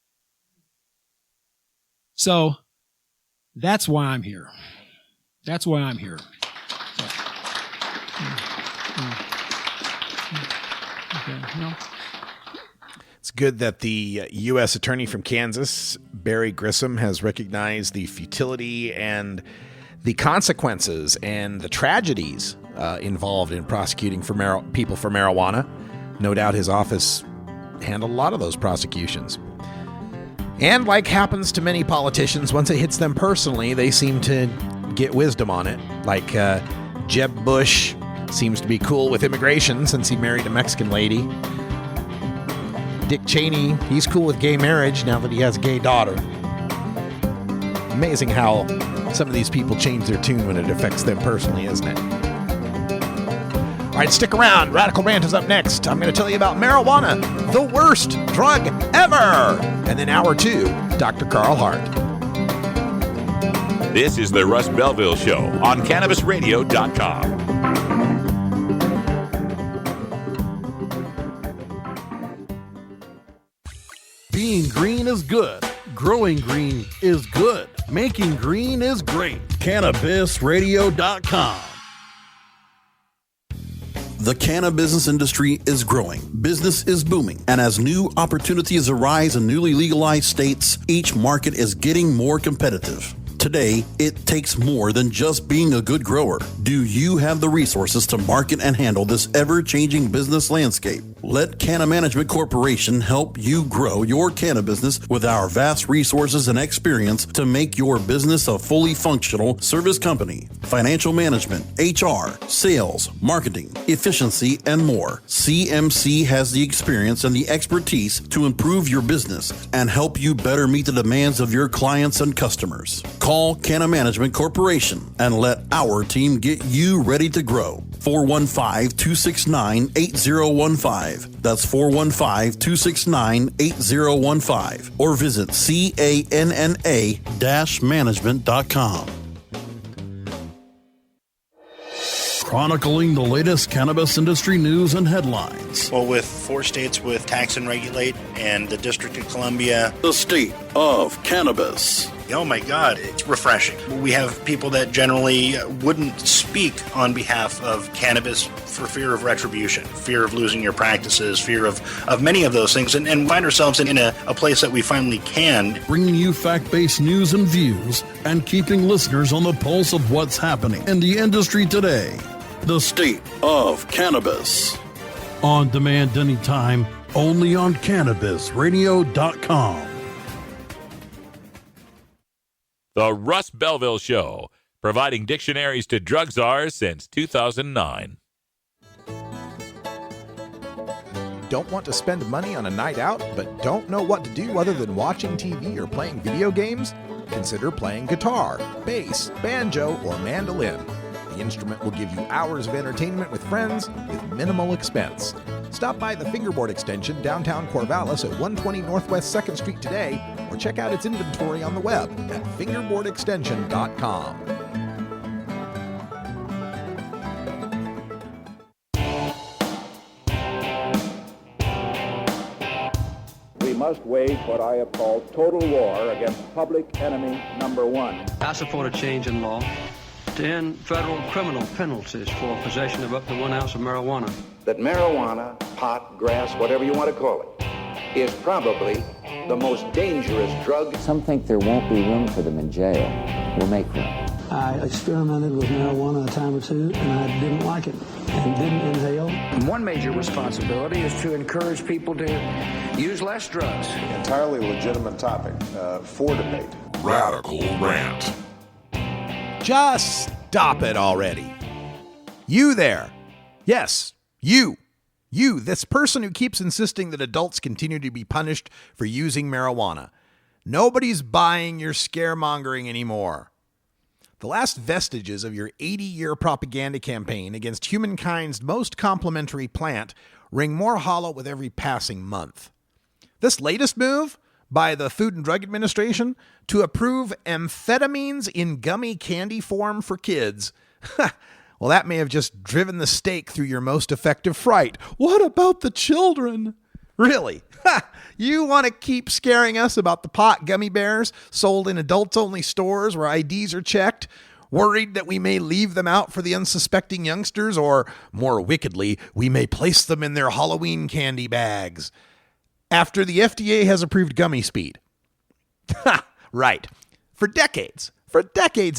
Speaker 19: So that's why I'm here. That's why I'm here. Okay, no.
Speaker 5: It's good that the U.S. Attorney from Kansas, Barry Grissom, has recognized the futility and the consequences and the tragedies involved in prosecuting for people for marijuana. No doubt his office handled a lot of those prosecutions. And like happens to many politicians, once it hits them personally, they seem to get wisdom on it. Like Jeb Bush seems to be cool with immigration since he married a Mexican lady. Dick Cheney, he's cool with gay marriage now that he has a gay daughter. Amazing how some of these people change their tune when it affects them personally, isn't it? All right, stick around. Radical Rant is up next. I'm going to tell you about marijuana, the worst drug ever. And then hour 2, Dr. Carl Hart.
Speaker 2: This is the Russ Belville Show on CannabisRadio.com.
Speaker 10: Being green is good. Growing green is good. Making green is great. CannabisRadio.com.
Speaker 14: The cannabis industry is growing. Business is booming. And as new opportunities arise in newly legalized states, each market is getting more competitive. Today, it takes more than just being a good grower. Do you have the resources to market and handle this ever-changing business landscape? Let Canna Management Corporation help you grow your canna business with our vast resources and experience to make your business a fully functional service company. Financial management, HR, sales, marketing, efficiency, and more. CMC has the experience and the expertise to improve your business and help you better meet the demands of your clients and customers. Call Canna Management Corporation and let our team get you ready to grow. 415-269-8015. That's 415-269-8015. Or visit canna-management.com.
Speaker 10: Chronicling the latest cannabis industry news and headlines.
Speaker 20: Well, with 4 states with tax and regulate and the District of Columbia.
Speaker 10: The state of cannabis.
Speaker 20: Oh my God, it's refreshing. We have people that generally wouldn't speak on behalf of cannabis for fear of retribution, fear of losing your practices, fear of many of those things, and find ourselves in a place that we finally can.
Speaker 10: Bringing you fact-based news and views and keeping listeners on the pulse of what's happening in the industry today. The state of cannabis. On demand anytime, only on CannabisRadio.com.
Speaker 2: The Russ Belville Show, providing dictionaries to drug czars since 2009.
Speaker 5: Don't want to spend money on a night out, but don't know what to do other than watching TV or playing video games? Consider playing guitar, bass, banjo, or mandolin. The instrument will give you hours of entertainment with friends with minimal expense. Stop by the Fingerboard Extension downtown Corvallis at 120 Northwest 2nd Street today, or check out its inventory on the web at fingerboardextension.com.
Speaker 21: We must wage what I have called total war against public enemy number one.
Speaker 22: I support a change in law to end federal criminal penalties for possession of up to 1 ounce of marijuana.
Speaker 21: That marijuana, pot, grass, whatever you want to call it, is probably the most dangerous drug.
Speaker 23: Some think there won't be room for them in jail. We'll make room.
Speaker 24: I experimented with marijuana a time or two, and I didn't like it and didn't inhale.
Speaker 21: One major responsibility is to encourage people to use less drugs.
Speaker 17: Entirely legitimate topic for debate.
Speaker 2: Radical Rant.
Speaker 5: Just stop it already. You there. Yes, you, this person who keeps insisting that adults continue to be punished for using marijuana. Nobody's buying your scaremongering anymore. The last vestiges of your 80-year propaganda campaign against humankind's most complementary plant ring more hollow with every passing month. This latest move by the Food and Drug Administration to approve amphetamines in gummy candy form for kids, well, that may have just driven the stake through your most effective fright. What about the children? Really? You want to keep scaring us about the pot gummy bears sold in adults-only stores where IDs are checked, worried that we may leave them out for the unsuspecting youngsters, or, more wickedly, we may place them in their Halloween candy bags after the FDA has approved gummy speed. Right. For decades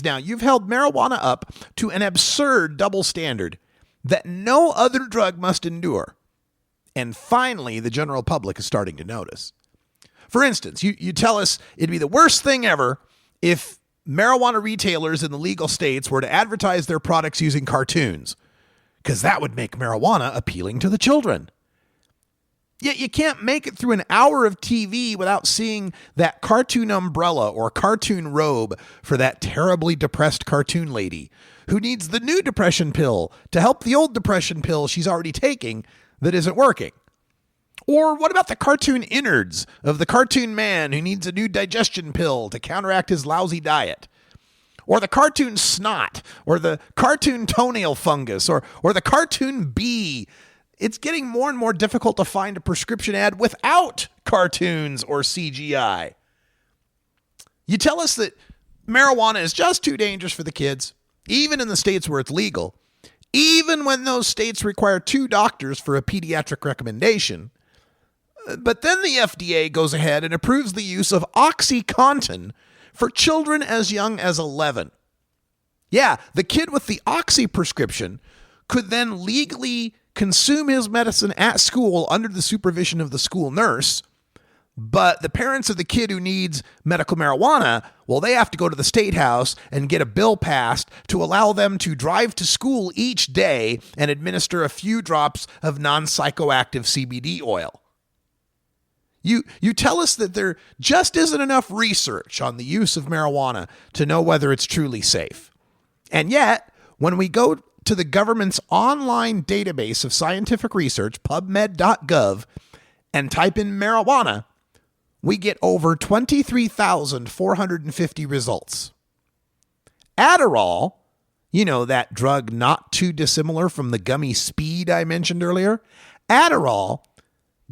Speaker 5: now, you've held marijuana up to an absurd double standard that no other drug must endure. And finally, the general public is starting to notice. For instance, you tell us it'd be the worst thing ever if marijuana retailers in the legal states were to advertise their products using cartoons, because that would make marijuana appealing to the children. Yet you can't make it through an hour of TV without seeing that cartoon umbrella or cartoon robe for that terribly depressed cartoon lady who needs the new depression pill to help the old depression pill she's already taking that isn't working. Or what about the cartoon innards of the cartoon man who needs a new digestion pill to counteract his lousy diet? or the cartoon snot, or the cartoon toenail fungus, or the cartoon bee. It's getting more and more difficult to find a prescription ad without cartoons or CGI. You tell us that marijuana is just too dangerous for the kids, even in the states where it's legal, even when those states require 2 doctors for a pediatric recommendation. But then the FDA goes ahead and approves the use of OxyContin for children as young as 11. Yeah, the kid with the Oxy prescription could then legally consume his medicine at school under the supervision of the school nurse. But the parents of the kid who needs medical marijuana, well, they have to go to the state house and get a bill passed to allow them to drive to school each day and administer a few drops of non-psychoactive CBD oil. You tell us that there just isn't enough research on the use of marijuana to know whether it's truly safe. And yet, when we go to the government's online database of scientific research, pubmed.gov, and type in marijuana, we get over 23,450 results. Adderall, that drug not too dissimilar from the gummy speed I mentioned earlier, Adderall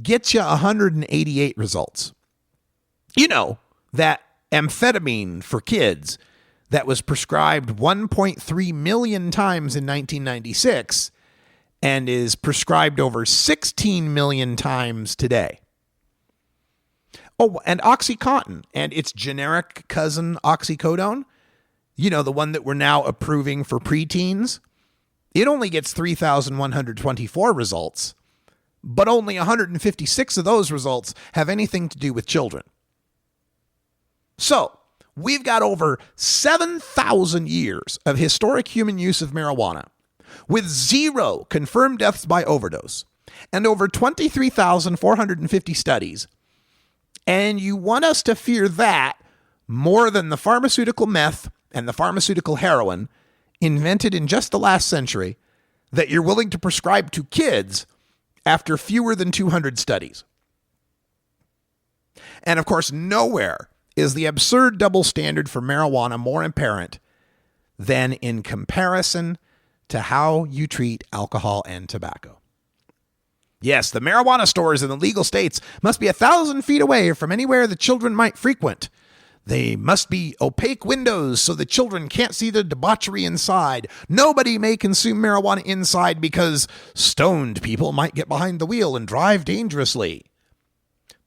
Speaker 5: gets you 188 results. That amphetamine for kids that was prescribed 1.3 million times in 1996 and is prescribed over 16 million times today. Oh, and OxyContin and its generic cousin oxycodone, the one that we're now approving for preteens, it only gets 3,124 results, but only 156 of those results have anything to do with children. So, we've got over 7,000 years of historic human use of marijuana, with 0 confirmed deaths by overdose, and over 23,450 studies. And you want us to fear that more than the pharmaceutical meth and the pharmaceutical heroin invented in just the last century that you're willing to prescribe to kids after fewer than 200 studies. And of course, nowhere is the absurd double standard for marijuana more apparent than in comparison to how you treat alcohol and tobacco. Yes, the marijuana stores in the legal states must be 1,000 feet away from anywhere the children might frequent. They must be opaque windows so the children can't see the debauchery inside. Nobody may consume marijuana inside because stoned people might get behind the wheel and drive dangerously.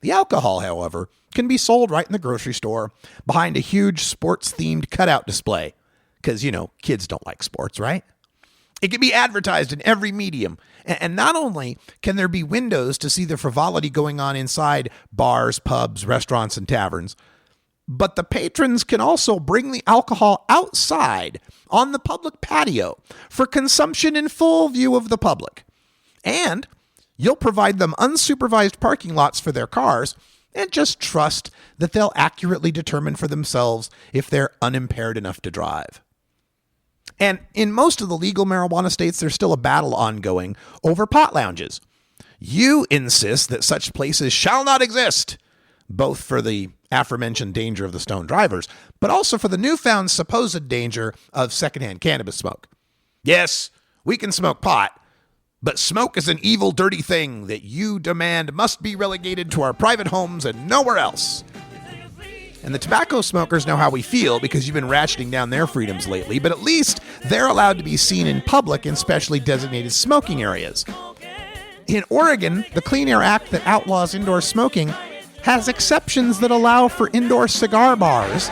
Speaker 5: The alcohol, however, can be sold right in the grocery store behind a huge sports-themed cutout display. Because, kids don't like sports, right? It can be advertised in every medium. And not only can there be windows to see the frivolity going on inside bars, pubs, restaurants, and taverns, but the patrons can also bring the alcohol outside on the public patio for consumption in full view of the public. And you'll provide them unsupervised parking lots for their cars and just trust that they'll accurately determine for themselves if they're unimpaired enough to drive. And in most of the legal marijuana states, there's still a battle ongoing over pot lounges. You insist that such places shall not exist, both for the aforementioned danger of the stoned drivers, but also for the newfound supposed danger of secondhand cannabis smoke. Yes, we can smoke pot, but smoke is an evil, dirty thing that you demand must be relegated to our private homes and nowhere else. And the tobacco smokers know how we feel because you've been ratcheting down their freedoms lately, but at least they're allowed to be seen in public in specially designated smoking areas. In Oregon, the Clean Air Act that outlaws indoor smoking has exceptions that allow for indoor cigar bars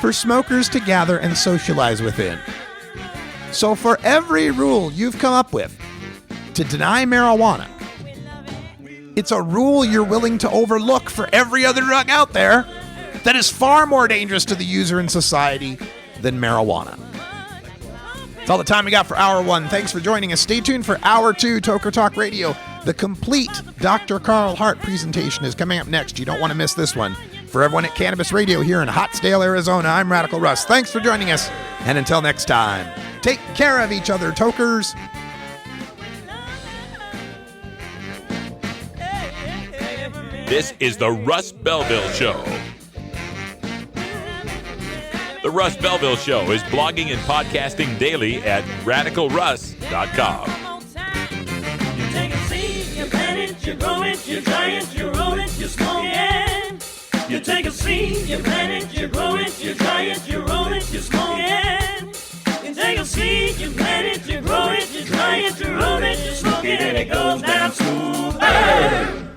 Speaker 5: for smokers to gather and socialize within. So for every rule you've come up with to deny marijuana, it's a rule you're willing to overlook for every other drug out there that is far more dangerous to the user and society than marijuana. That's all the time we got for Hour 1. Thanks for joining us. Stay tuned for Hour 2, Toker Talk Radio. The complete Dr. Carl Hart presentation is coming up next. You don't want to miss this one. For everyone at Cannabis Radio here in Hottsdale, Arizona, I'm Radical Russ. Thanks for joining us. And until next time, take care of each other, Tokers.
Speaker 2: This is the Russ Belville Show. The The Russ Belville Show is blogging and podcasting daily at radicalruss.com.
Speaker 1: You take a seed, you plant it, you grow it, you dry it, you roll it, you smoke it. You take a seed, you plant it, you grow it, you dry it, you roll it, you smoke it. You take a seed, you plant it, you grow it, you dry it, you roll it, you smoke it, and it goes down smooth.